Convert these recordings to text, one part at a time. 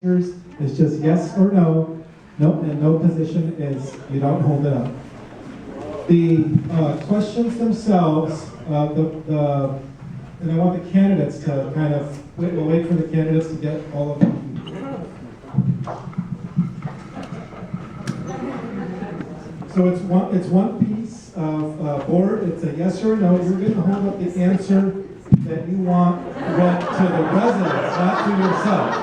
It's just yes or no. No, and no position is you don't hold it up. The questions themselves, and I want the candidates to kind of we'll wait for the candidates to get all of them. So it's one piece of board. It's a yes or no. You're going to hold up the answer that you want read to the residents, not to yourself.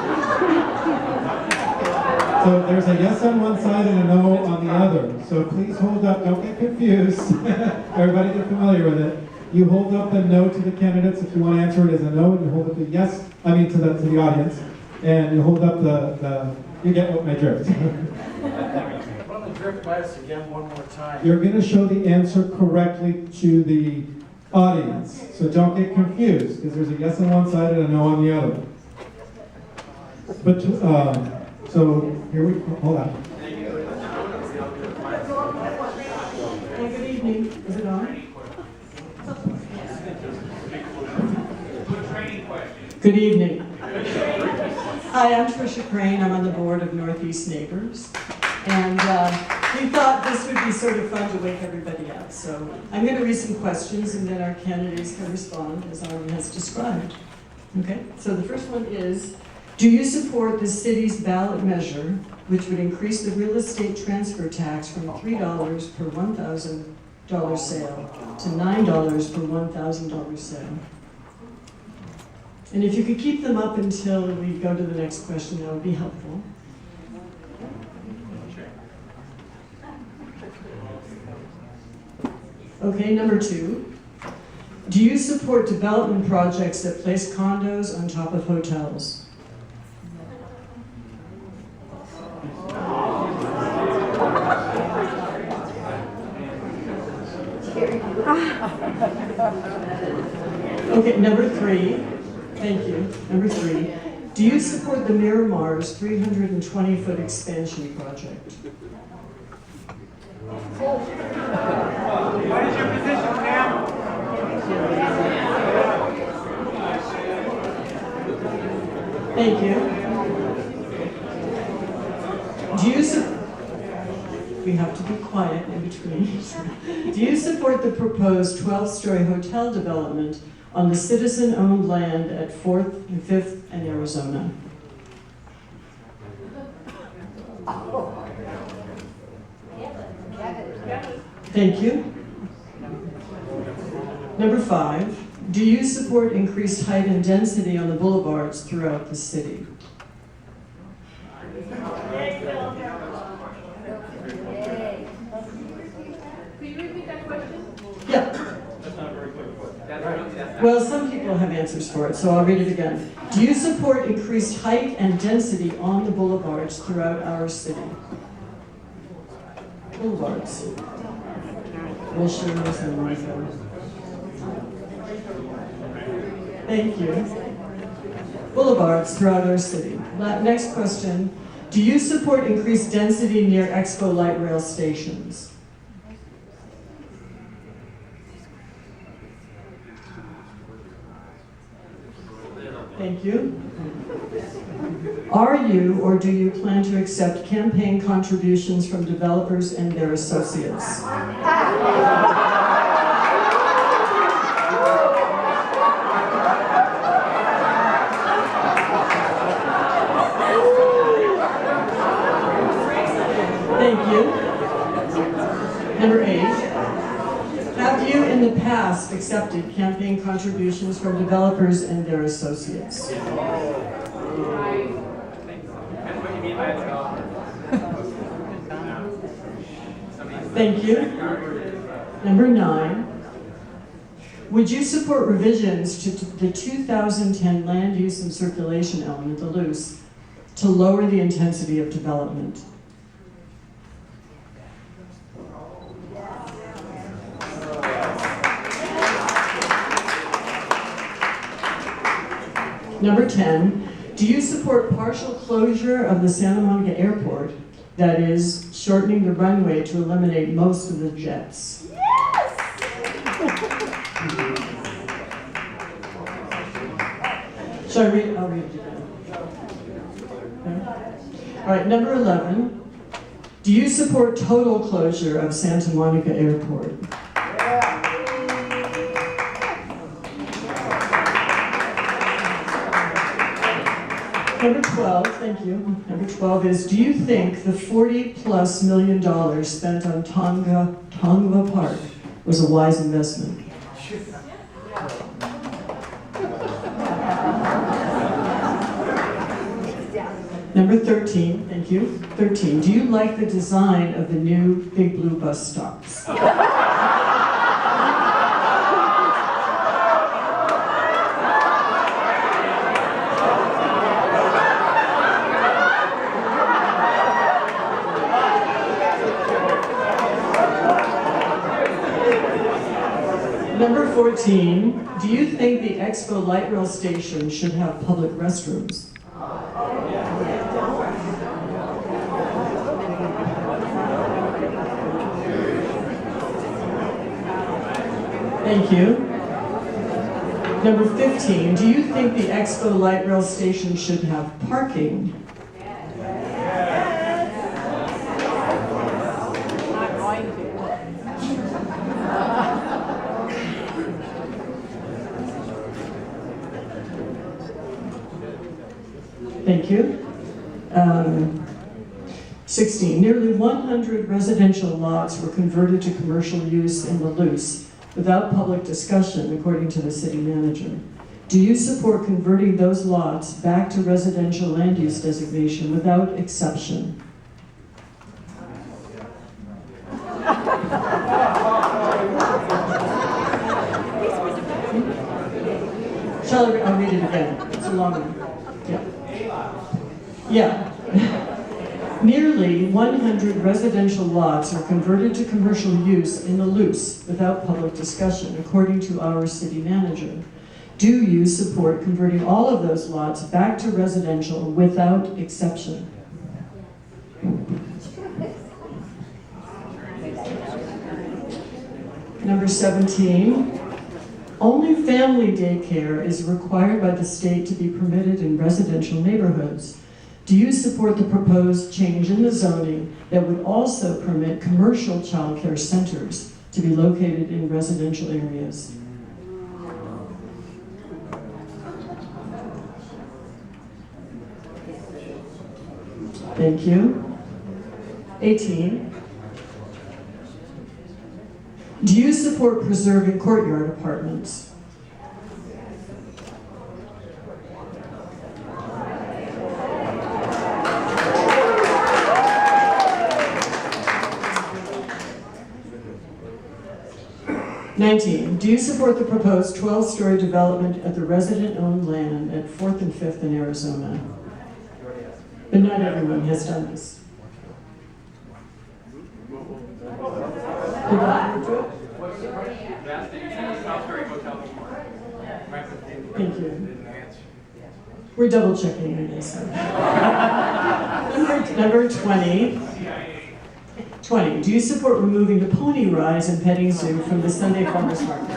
So there's a yes on one side and a no on the other. So please hold up, don't get confused. Everybody get familiar with it. You hold up the no to the candidates if you want to answer it as a no, and you hold up the yes, to the audience. And you hold up you get what my drift. Run the drift by us again one more time. You're going to show the answer correctly to the audience. So don't get confused, because there's a yes on one side and a no on the other. But so here we hold on. Good evening. Is it on? Good evening. Hi, I'm Tricia Crane. I'm on the board of Northeast Neighbors. And we thought this would be sort of fun to wake everybody up. So I'm going to read some questions and then our candidates can respond as Armin has described. Okay, so the first one is, do you support the city's ballot measure, which would increase the real estate transfer tax from $3 per $1,000 sale to $9 per $1,000 sale? And if you could keep them up until we go to the next question, that would be helpful. Okay, number 2. Do you support development projects that place condos on top of hotels? Okay, number 3. Thank you. Number 3. Do you support the Miramar's 320-foot expansion project? What is your position, ma'am? Thank you. We have to be quiet in between. Do you support the proposed 12-story hotel development on the citizen-owned land at 4th and 5th and Arizona? Thank you. Number 5, do you support increased height and density on the boulevards throughout the city? Yeah. Well, some people have answers for it, so I'll read it again. Do you support increased height and density on the boulevards throughout our city? Boulevards. Wilshires and Martha. Thank you. Boulevards throughout our city. Next question. Do you support increased density near Expo light rail stations? Thank you. Are you or do you plan to accept campaign contributions from developers and their associates? Thank you. Number 8. Have you in the past accepted campaign contributions from developers and their associates? Thank you. Number 9. Would you support revisions to the 2010 Land Use and Circulation Element, the LUCE, to lower the intensity of development? Number 10, do you support partial closure of the Santa Monica Airport, that is, shortening the runway to eliminate most of the jets? Yes! Shall I read? I'll read it again. All right, number 11. Do you support total closure of Santa Monica Airport? Number 12, thank you. Number 12 is, do you think the $40+ million spent on Tongva Park was a wise investment? Number 13, thank you. 13, do you like the design of the new Big Blue bus stops? Number 14, do you think the Expo Light Rail station should have public restrooms? Thank you. Number 15, do you think the Expo Light Rail station should have parking? Thank you. 16, nearly 100 residential lots were converted to commercial use in Luce without public discussion, according to the city manager. Do you support converting those lots back to residential land use designation without exception? I'll read it again. It's a long one. Yeah. Nearly 100 residential lots are converted to commercial use in Luce without public discussion, according to our city manager. Do you support converting all of those lots back to residential without exception? Number 17. Only family daycare is required by the state to be permitted in residential neighborhoods. Do you support the proposed change in the zoning that would also permit commercial childcare centers to be located in residential areas? Thank you. 18. Do you support preserving courtyard apartments? '19. Do you support the proposed 12-story development at the resident-owned land at 4th and 5th in Arizona? But not everyone has done this. Thank you. We're double checking, I guess. Number 20. 20. Do you support removing the pony rides and petting zoo from the Sunday Farmers Market?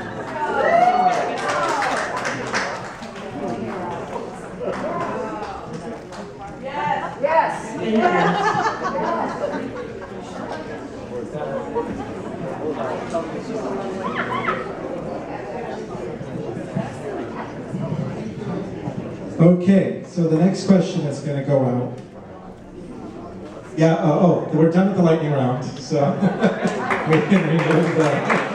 Yes. Yes. Thank Okay, so the next question is going to go out. Yeah, we're done with the lightning round, so we can remove that.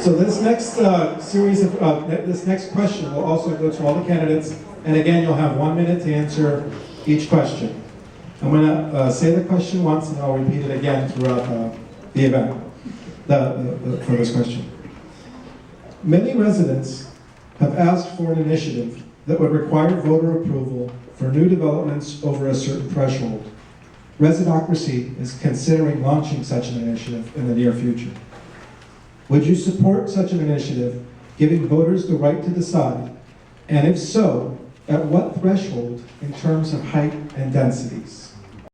So this next this next question will also go to all the candidates, and again, you'll have 1 minute to answer each question. I'm going to say the question once, and I'll repeat it again throughout the event for this question. Many residents have asked for an initiative that would require voter approval for new developments over a certain threshold. Residocracy is considering launching such an initiative in the near future. Would you support such an initiative, giving voters the right to decide, and if so, at what threshold in terms of height and densities?